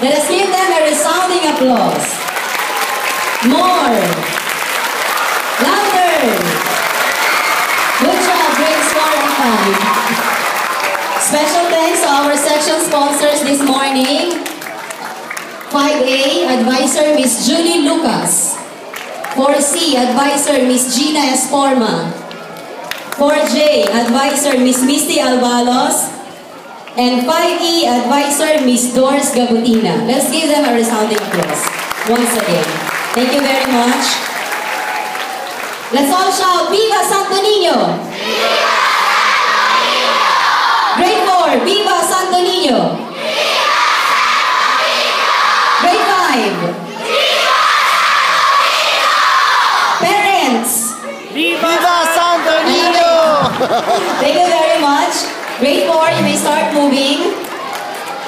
Let us give them a resounding applause. More. Louder. Good job, great score and fun. Special thanks to our section sponsors this morning. 5A, Advisor Miss Julie Lucas. 4C, Advisor Miss Gina Esporma. 4J, Advisor Miss Misty Albalos. And 5E, Advisor Miss Doris Gabutina. Let's give them a resounding applause once again. Thank you very much. Let's all shout, Viva Santo Niño! Viva Santo Niño! Grade 4, Viva Santo Niño! Viva Santo Niño! Grade 5, Viva Santo Niño! Parents, Viva Santo Niño! Thank you very much. Grade 4, you may start moving.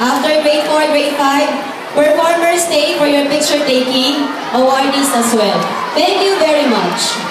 After grade 4, grade 5, performers stay for your picture taking, awardees as well. Thank you very much.